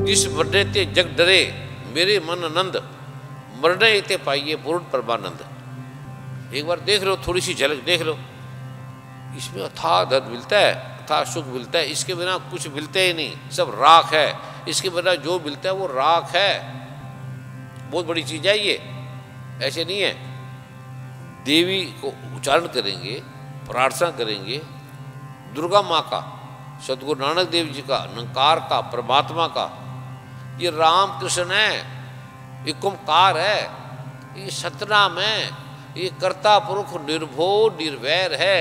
जिस मरने ते जग डरे मेरे मन आनंद, मरने ते पाइए पूर्ण परमानंद। एक बार देख लो, थोड़ी सी झलक देख लो, इसमें अथाह धन मिलता है, अथाह सुख मिलता है। इसके बिना कुछ मिलता ही नहीं, सब राख है। इसके बिना जो मिलता है वो राख है। बहुत बड़ी चीज है ये, ऐसे नहीं है। देवी को उच्चारण करेंगे, प्रार्थना करेंगे, दुर्गा माँ का, सदगुरु नानक देव जी का, निरंकार का, परमात्मा का, ये राम कृष्ण है, ये ओंकार है, ये सतनाम है, ये कर्ता पुरुष निर्भो निर्वैर है,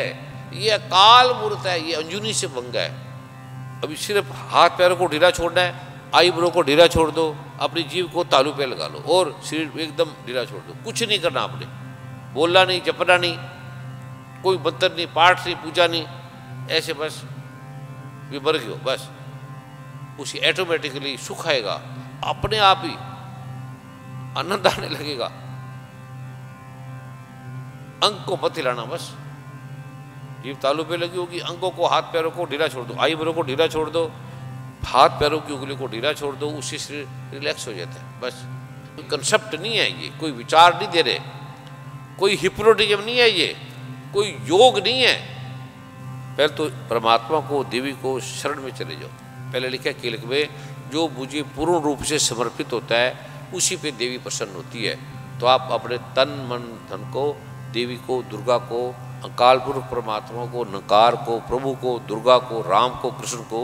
ये अकाल मूर्त है, ये अंजुनी से बंगा है। अभी सिर्फ हाथ पैरों को ढीला छोड़ना है, आईब्रो को ढीला छोड़ दो, अपनी जीभ को तालू पे लगा लो और शरीर एकदम ढीला छोड़ दो। कुछ नहीं करना आपने, बोलना नहीं, जपना नहीं, कोई मंत्र नहीं, पाठ नहीं, पूजा नहीं, ऐसे बस भी मर गए हो बस। उसी ऑटोमेटिकली सुख आएगा, अपने आप ही आनंद आने लगेगा। अंग को मत हिलाना, बस जीभ तालू पे लगी होगी, अंगों को, हाथ पैरों को ढीला छोड़ दो, आईब्रो को ढीला छोड़ दो, हाथ पैरों की उंगली को ढीला छोड़ दो, उससे शरीर रिलैक्स हो जाता है। बस कोई कंसेप्ट नहीं है ये, कोई विचार नहीं दे रहे, कोई हिप्नोटिज्म नहीं है ये, कोई योग नहीं है। पहले तो परमात्मा को, देवी को शरण में चले जाओ। पहले लिखा है कीलक में, जो मुझे पूर्ण रूप से समर्पित होता है उसी पे देवी प्रसन्न होती है। तो आप अपने तन मन धन को, देवी को, दुर्गा को, अकाल पुरुष परमात्मा को, निरंकार को, प्रभु को, दुर्गा को, राम को, कृष्ण को,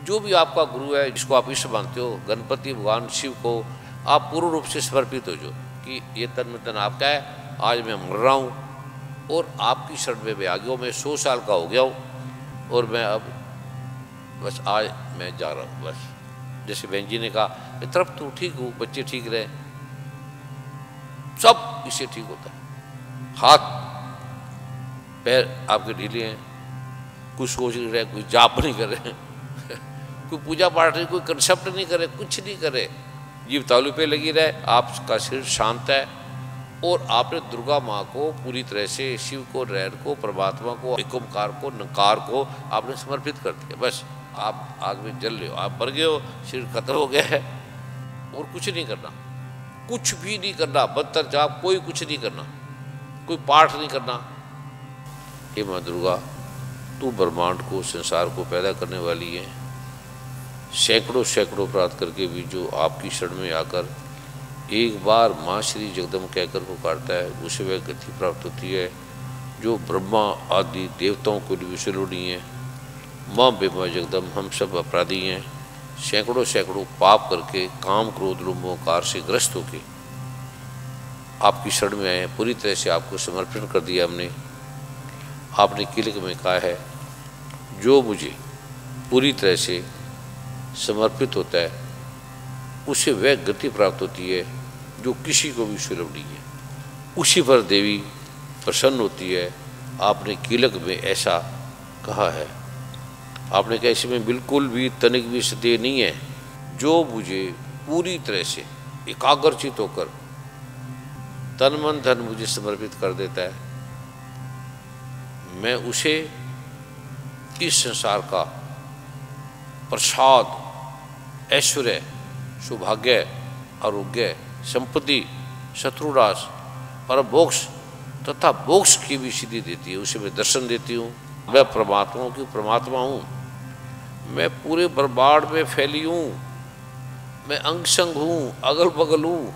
जो भी आपका गुरु है, जिसको आप इष्ट मानते हो, गणपति भगवान शिव को आप पूर्ण रूप से समर्पित हो जाओ कि ये तन में तन आपका है, आज मैं मर रहा हूँ और आपकी शरण में मैं आ गया हूँ, मैं 100 साल का हो गया हूँ और मैं अब बस आज मैं जा रहा हूँ। बस जैसे बहन जी ने कहा, मैं तरफ तो ठीक हूँ, बच्चे ठीक रहे, सब इससे ठीक होता है। हाथ पैर आपके ढीले हैं, कुछ सोच नहीं रहे, कोई जाप नहीं कर रहे, कोई पूजा पाठ नहीं, कोई कंसेप्ट नहीं करे, कुछ नहीं करे, जीभ तालू पे लगी रहे, आपका शरीर शांत है और आपने दुर्गा माँ को पूरी तरह से, शिव को, रैर को, परमात्मा को, ओंकार को, निरंकार को आपने समर्पित कर दिया। बस आप आग में जल रहे हो, आप मर गए हो, शरीर खत्म हो गया है और कुछ नहीं करना, कुछ भी नहीं करना, मंत्र जाप कोई कुछ नहीं करना, कोई पाठ नहीं करना। हे माँ दुर्गा, तू ब्रह्मांड को, संसार को पैदा करने वाली है। सैकड़ों सैकड़ों अपराध करके भी जो आपकी शरण में आकर एक बार माँ श्री जगदम्ब कहकर पुकारता है, उसे वह गति प्राप्त होती है जो ब्रह्मा आदि देवताओं को भी विसर्जनीय है। माँ बेमा जगदम्ब, हम सब अपराधी हैं, सैकड़ों सैकड़ों पाप करके, काम क्रोध लोभ अहंकार से ग्रस्त होके आपकी शरण में आए, पूरी तरह से आपको समर्पण कर दिया हमने। आपने कीलक में कहा है, जो मुझे पूरी तरह से समर्पित होता है उसे वह गति प्राप्त होती है जो किसी को भी सुलभ नहीं है, उसी पर देवी प्रसन्न होती है। आपने कीलक में ऐसा कहा है। आपने कहा इसमें बिल्कुल भी तनिक भी संदेह नहीं है, जो मुझे पूरी तरह से एकाग्रचित होकर तन मन धन मुझे समर्पित कर देता है, मैं उसे इस संसार का प्रसाद, ऐश्वर्य, सौभाग्य, आरोग्य, संपत्ति, शत्रुनाश, परम मोक्ष तथा मोक्ष की भी सिद्धि देती है, उसे मैं दर्शन देती हूँ। मैं परमात्मा की परमात्मा हूँ, मैं पूरे ब्रह्मांड में फैली हूँ, मैं अंग संग हूँ, अगल बगल हूँ,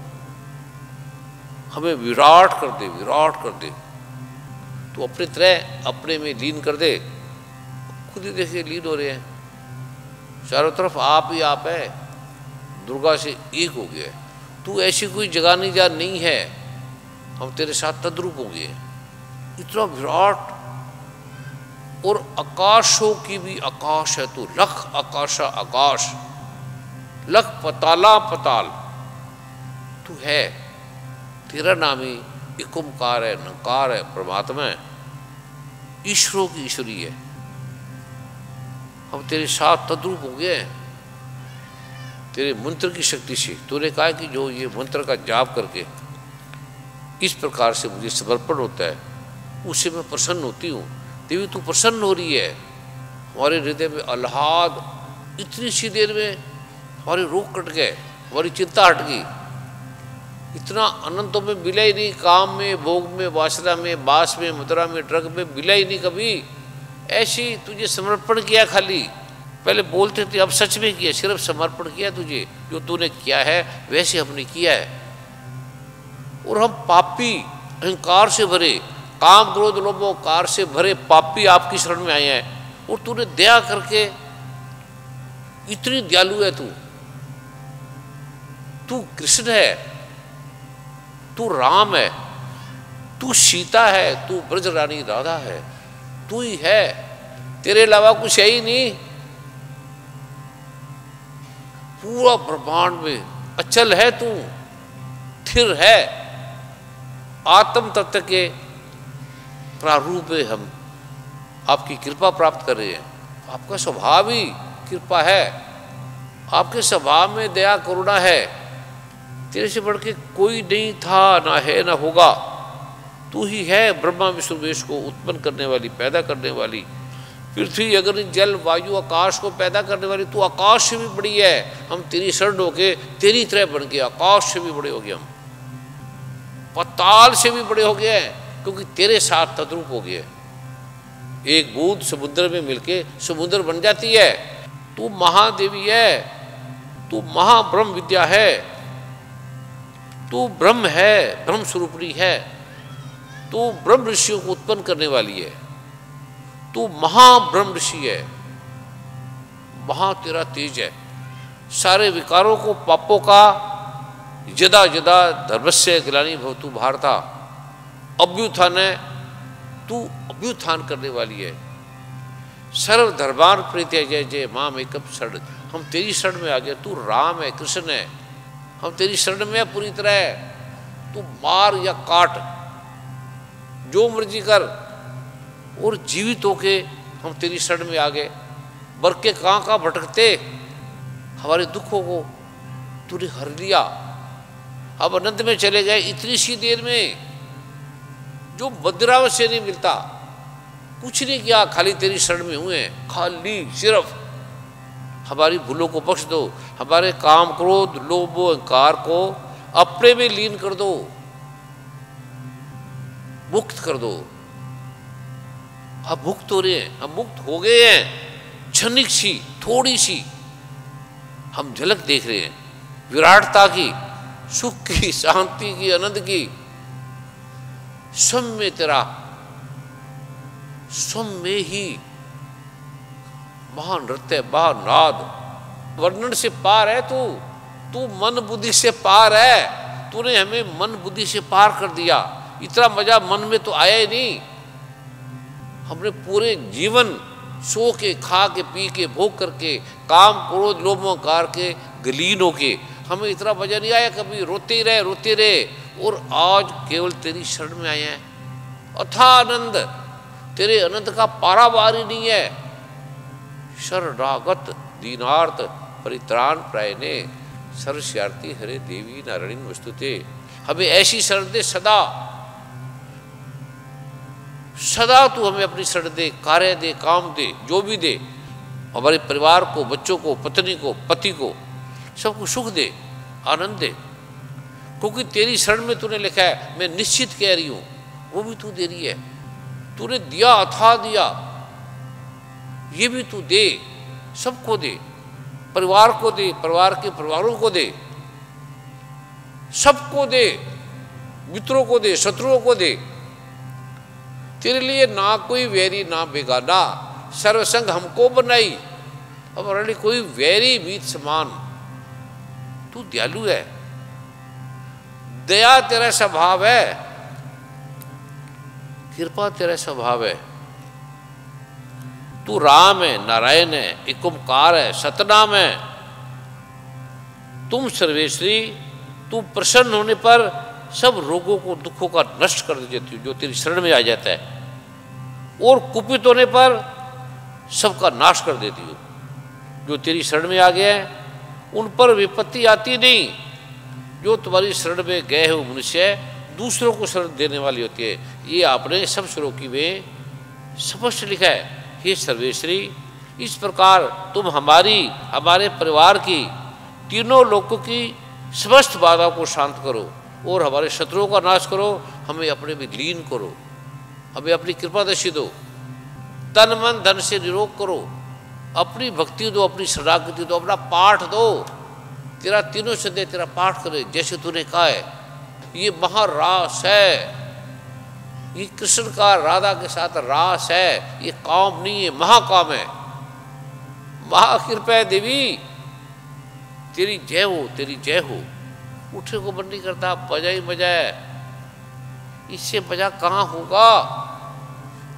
हमें विराट कर दे, विराट कर दे। तो अपनी तरह अपने में लीन कर दे। खुद ही देखिए लीन हो रहे हैं, चारों तरफ आप ही आप है, दुर्गा से एक हो गया है। तू ऐसी कोई जगह नहीं जहाँ नहीं है, हम तेरे साथ तद्रूप हो गए। इतना विराट और आकाशों की भी आकाश है, तो लख आकाशा आकाश, लख पताला पताल तू है। तेरा नाम ही एक ओंकार है, निरंकार है, परमात्मा है, ईश्वरों की ईश्वरी है। हम तेरे साथ तद्रूप हो गए हैं तेरे मंत्र की शक्ति से। तूने कहा कि जो ये मंत्र का जाप करके इस प्रकार से मुझे समर्पण होता है, उससे मैं प्रसन्न होती हूँ। देवी तू प्रसन्न हो रही है, हमारे हृदय में आह्लाद, इतनी सी देर में हमारे रोग कट गए, हमारी चिंता हट गई। इतना आनंद तो में मिला ही नहीं, काम में, भोग में, वासना में, बास में, मुद्रा में, ड्रग में मिला ही नहीं कभी। ऐसी तुझे समर्पण किया, खाली पहले बोलते थे, अब सच में किया, सिर्फ समर्पण किया तुझे। जो तूने किया है वैसे हमने किया है। और हम पापी, अहंकार से भरे, काम क्रोध लोभ कार से भरे पापी आपकी शरण में आए हैं। और तूने दया करके, इतनी दयालु है तू कृष्ण है, तू राम है, तू सीता है, तू ब्रज रानी राधा है, तू ही है, तेरे अलावा कुछ है ही नहीं। पूरा ब्रह्मांड में अचल है तू, स्थिर है, आत्म तत्व के प्रारूप में हम आपकी कृपा प्राप्त कर रहे हैं। आपका स्वभाव ही कृपा है, आपके स्वभाव में दया करुणा है। तेरे से बढ़ के कोई नहीं था, ना है, ना होगा। तू ही है ब्रह्मा विष्णु महेश को उत्पन्न करने वाली, पैदा करने वाली, पृथ्वी अग्नि जल वायु आकाश को पैदा करने वाली। तू आकाश से भी बड़ी है। हम तेरी शरण होके तेरी तरह बन गए, आकाश से भी बड़े हो गए, हम पाताल से भी बड़े हो गए हैं, क्योंकि तेरे साथ तद्रूप हो गए। एक बूंद समुद्र में मिलके समुद्र बन जाती है। तू महादेवी है, तू महाब्रह्म विद्या है, तू ब्रह्म है, ब्रह्म स्वरूपणी है, तू ब्रह्म ऋषियों को उत्पन्न करने वाली है, तू महाब्रह्म ऋषि है, महा तेरा तेज है। सारे विकारों को, पापों का यदा यदा धर्मस्य ग्लानि भवतु भारता अभ्युत्थान है, तू अभ्युत्थान करने वाली है। सर्व धर्मान प्रीत्य जय जय माम एकम शरण। हम तेरी शरण में आ गए। तू राम है, कृष्ण है, हम तेरी शरण में है पूरी तरह। तू मार या काट, जो मर्जी कर, और जीवित होके हम तेरी शरण में आ गए। बर के कहाँ भटकते हमारे दुखों को तूने हर लिया। अब अनंत में चले गए इतनी सी देर में, जो मदिराव से नहीं मिलता। कुछ नहीं किया, खाली तेरी शरण में हुए हैं। खाली सिर्फ हमारी भूलों को बख्श दो, हमारे काम क्रोध लोभ अहंकार को अपने में लीन कर दो, मुक्त कर दो। अब मुक्त हो रहे हैं, हम मुक्त हो गए हैं। क्षणिक सी, थोड़ी सी हम झलक देख रहे हैं विराटता की, सुख की, शांति की, आनंद की। स्वयं में तेरा, स्वयं में ही महानृत्य, महानाद, वर्णन से पार है तू। तू मन बुद्धि से पार है। तूने हमें मन बुद्धि से पार कर दिया। इतना मजा मन में तो आया ही नहीं। हमने पूरे जीवन सो के, खा के, पी के, भोग करके, काम क्रोध लोभ अहंकार के गलीन होके हमें इतना मजा नहीं आया कभी। रोते ही रहे, रोते रहे। और आज केवल तेरी शरण में आए हैं। अथाह आनंद, तेरे आनंद का पारावार ही नहीं है। शरणागत दीनार्थ परित्राण प्रायणे सर्वस्यार्थी हरे देवी नारायण वस्तुते। हमें ऐसी शरण दे सदा, सदा तू हमें अपनी शरण दे, कार्य दे, काम दे, जो भी दे। हमारे परिवार को, बच्चों को, पत्नी को, पति को, सबको सुख दे, आनंद दे। क्योंकि तेरी शरण में तूने लिखा है, मैं निश्चित कह रही हूं, वो भी तू दे रही है। तूने दिया, अथाह दिया, ये भी तू दे, सबको दे। परिवार को दे, परिवार के परिवारों को दे, सबको दे, मित्रों को दे, शत्रुओं को दे। तेरे लिए ना कोई वैरी ना बेगाना, सर्वसंग हमको बनाई। अब हमारे लिए कोई वैरी मीत समान। तू दयालु है, दया तेरा स्वभाव है, कृपा तेरा स्वभाव है। तू राम है, नारायण है, एक ओंकार है, सतनाम है। तुम सर्वेश्वरी, तू प्रसन्न होने पर सब रोगों को, दुखों का नष्ट कर देती हो, जो तेरी शरण में आ जाता है। और कुपित होने पर सबका नाश कर देती हो। जो तेरी शरण में आ गया है उन पर विपत्ति आती नहीं। जो तुम्हारी शरण में गए हो मनुष्य, दूसरों को शरण देने वाली होती है। ये आपने सब श्लोकी में स्पष्ट लिखा है। हे सर्वेश्वरी, इस प्रकार तुम हमारी, हमारे परिवार की तीनों लोगों की समस्त बाधाओं को शांत करो और हमारे शत्रुओं का नाश करो, हमें अपने में लीन करो, हमें अपनी कृपा दृष्टि दो, तन मन धन से निरोग करो, अपनी भक्ति दो, अपनी शरणागति दो, अपना पाठ दो, तेरा तीनों संदेह तेरा पाठ करे जैसे तूने कहा है। ये महारास है, ये कृष्ण का राधा के साथ रास है, ये काम नहीं है, महाकाम है। महाकृपा है देवी, तेरी जय हो, तेरी जय हो। उठने को मन नहीं करता, बजा ही बजा है, इससे मजा कहाँ होगा?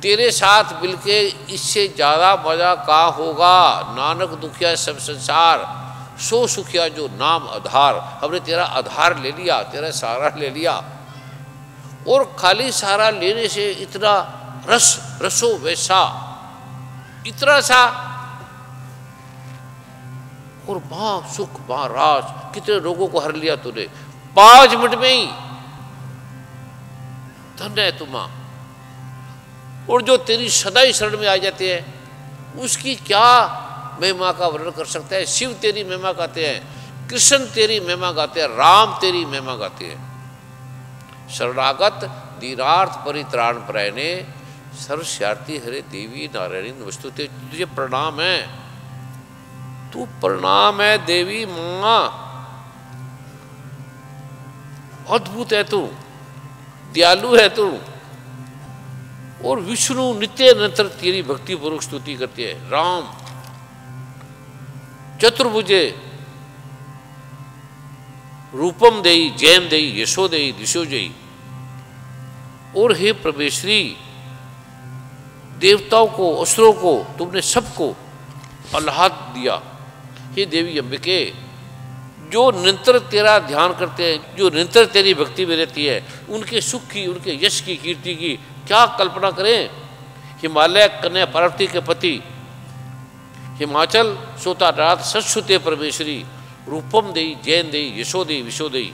तेरे साथ मिलके इससे ज्यादा मजा कहाँ होगा? नानक दुखिया सब संसार, सो सुखिया जो नाम आधार। हमने तेरा आधार ले लिया, तेरा सहारा ले लिया, और खाली सहारा लेने से इतना रस रसो वैसा, इतना सा, और मां सुख मां राज, कितने रोगों को हर लिया तूने 5 मिनट में ही। धन्य है तू मां। और जो तेरी सदा ही शरण में आ जाते हैं उसकी क्या महिमा का वर्णन कर सकता है? शिव तेरी महिमा गाते हैं, कृष्ण तेरी महिमा गाते हैं, राम तेरी महिमा गाते हैं। शरणागत दीनार्थ परित्राण परायणे सर्वस्यार्थी हरे देवी नारायणी नमस्तुते। तुझे प्रणाम है, तू प्रणाम है देवी मां, अद्भुत है तू, दयालु है तू। और विष्णु नित्य निरंतर तेरी भक्ति पूर्वक स्तुति करते हैं। राम चतुर्भुजे रूपम देई जयम देई यशो देई दिशो जयी। और हे परमेश्वरी, देवताओं को असुरों को तुमने सबको आह्लाद दिया। हे देवी अंबिके, जो निरंतर तेरा ध्यान करते हैं, जो निरंतर तेरी भक्ति में रहती है, उनके सुख की, उनके यश की, कीर्ति की क्या कल्पना करें। हिमालय कन्या पार्वती के पति, हिमाचल सोतानाथ सत्सुते परमेश्वरी, रूपम देई जैन देई यशो देई विशो देई,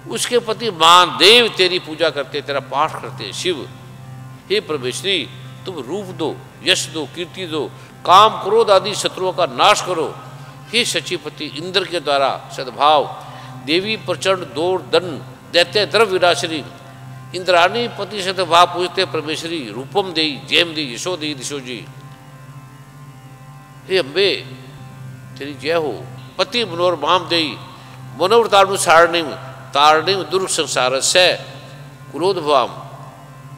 उसके पति महादेव तेरी पूजा करते, तेरा पाठ करते। शिव, हे परमेश्वरी, तुम रूप दो, यश दो, कीर्ति दो, काम क्रोध आदि शत्रुओं का नाश करो। हे सचिपति, इंद्र के द्वारा सद्भाव, देवी प्रचंड दौड़ दंड दैत्य द्रव विनाशिनी, इंद्राणी पति सद्भाव पूजते परमेश्वरी, रूपम देई जैम देई यशो देई दिशो जी। हे अम्बे, तेरी जय हो। पति मनोरमाम देई मनोवृतानुसारणिम तारणिम दुर्ग संसार से क्रोधभाम,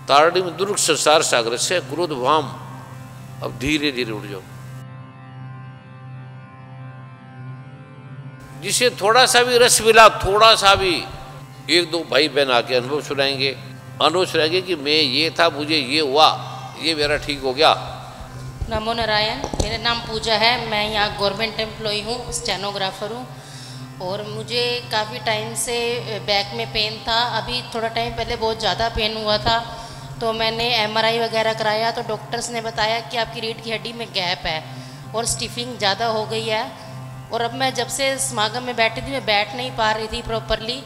तारणिम दुर्ग संसार सागर से क्रोधभाम। अब धीरे धीरे उठ जाओ। जिसे थोड़ा सा भी रस मिला, थोड़ा सा भी, 1-2 भाई बहन आके अनुभव सुनाएंगे, कि मैं ये था, मुझे ये हुआ, ये मेरा ठीक हो गया। नमो नारायण। मेरा नाम पूजा है, मैं यहाँ गवर्नमेंट एम्प्लॉय हूँ, स्टेनोग्राफर हूँ। और मुझे काफ़ी टाइम से बैक में पेन था। अभी थोड़ा टाइम पहले बहुत ज़्यादा पेन हुआ था, तो मैंने MRI वगैरह कराया, तो डॉक्टर्स ने बताया कि आपकी रीढ़ की हड्डी में गैप है और स्टिफिंग ज़्यादा हो गई है। और अब मैं जब से समागम में बैठी थी, मैं बैठ नहीं पा रही थी प्रॉपरली,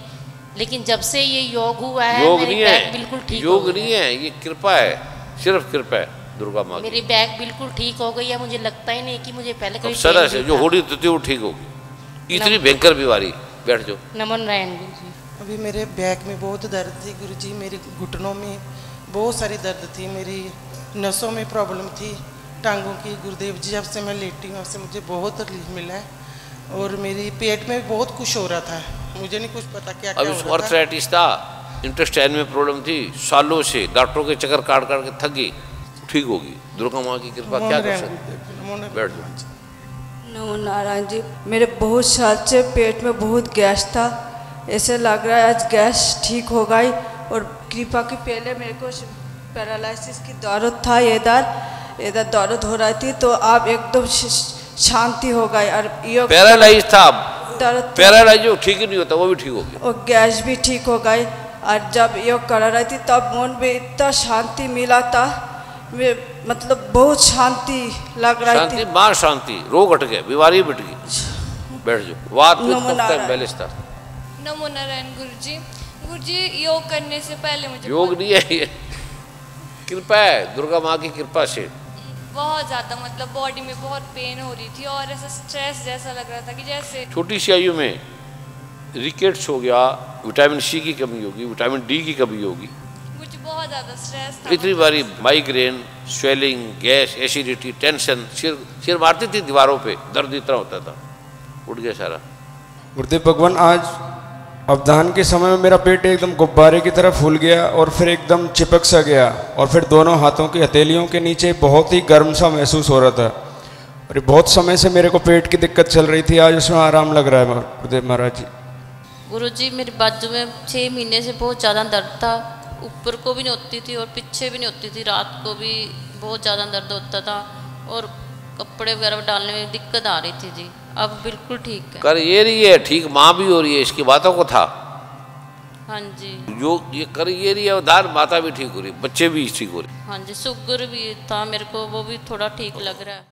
लेकिन जब से ये योग हुआ है, योग मेरी नहीं बैक है, बिल्कुल ठीक योग नहीं है, ये कृपा है, सिर्फ कृपा है दुर्गा माँ की। मेरी बैक बिल्कुल ठीक हो गई है। मुझे लगता ही नहीं कि मुझे पहले कभी सदा से जो होड़ी थी वो ठीक होगी। इतनी भयंकर बीमारी, बैठ जाओ। नमो नारायण गुरु जी। अभी मेरे बैक में बहुत दर्द थी गुरु जी, मेरे घुटनों में बहुत सारी दर्द थी, मेरी नसों में प्रॉब्लम थी, टांगों की। गुरुदेव जी जब से मैं लेटी हूँ उससे मुझे बहुत रिलीफ मिला है। और मेरी पेट में बहुत कुछ हो रहा था, मुझे नहीं कुछ पता क्या क्या हो रहा था। आर्थराइटिस था, इंटेस्टाइन में प्रॉब्लम थी, सालों से डॉक्टरों के चक्कर काट काट के थक गई, ठीक होगी। दुर्गा माँ की कृपा, क्या कर सकते। बैठ जाओ। नमो नारायण जी। मेरे बहुत साल से पेट में बहुत गैस था, ऐसे लग रहा है आज गैस ठीक हो गई। और कृपा की पहले मेरे को पैरालिसिस की दर्द था, इधर दर्द हो रही थी, तो आप एकदम शांति हो गई। और योग पैरालाइज था, दर्द पैरालाइज जो ठीक ही नहीं होता वो भी ठीक हो गया, और गैस भी ठीक हो गई। और जब योग कर रही थी तब मन में इतना शांति मिला था, मैं मतलब बहुत शांति लग रही थी। मां शांति, रोग हट गए, बीमारी मिट गई। बैठ जाओ। वात बैलेंस था। नमो नारायण गुरुजी। गुरुजी, योग करने से पहले मुझे योग नहीं है ये, कृपा है दुर्गा माँ की कृपा से। बहुत ज़्यादा मतलब बॉडी में बहुत पेन हो रही थी और ऐसा स्ट्रेस जैसा लग रहा था कि जैसे छोटी सी आयु में रिकेट्स हो गया, विटामिन सी की कमी होगी, विटामिन डी की कमी होगी, मुझे बहुत ज़्यादा स्ट्रेस था। इतनी बारी migraine, swelling, gas, acidity, tension, सिर मारती थी दीवारों पे, दर्द इतना होता था, उठ गया सारा। गुरुदेव भगवान, आज अवधान के समय में मेरा पेट एकदम गुब्बारे की तरह फूल गया और फिर एकदम चिपक सा गया और फिर दोनों हाथों की हथेलियों के नीचे बहुत ही गर्म सा महसूस हो रहा था और ये बहुत समय से मेरे को पेट की दिक्कत चल रही थी। आज उसमें आराम लग रहा है गुरुदेव महाराज जी। गुरुजी, मेरे बाजू में 6 महीने से बहुत ज़्यादा दर्द था, ऊपर को भी नहीं होती थी और पीछे भी नहीं होती थी, रात को भी बहुत ज़्यादा दर्द होता था और कपड़े वगैरह डालने में दिक्कत आ रही थी जी। अब बिल्कुल ठीक है। कर ये रही है ठीक, माँ भी हो रही है, इसकी बातों को था। हाँ जी। जो ये कर ये रही है उधार, माता भी ठीक हो रही, बच्चे भी ठीक हो रहे। हाँ जी, शुगर भी था मेरे को, वो भी थोड़ा ठीक लग रहा है।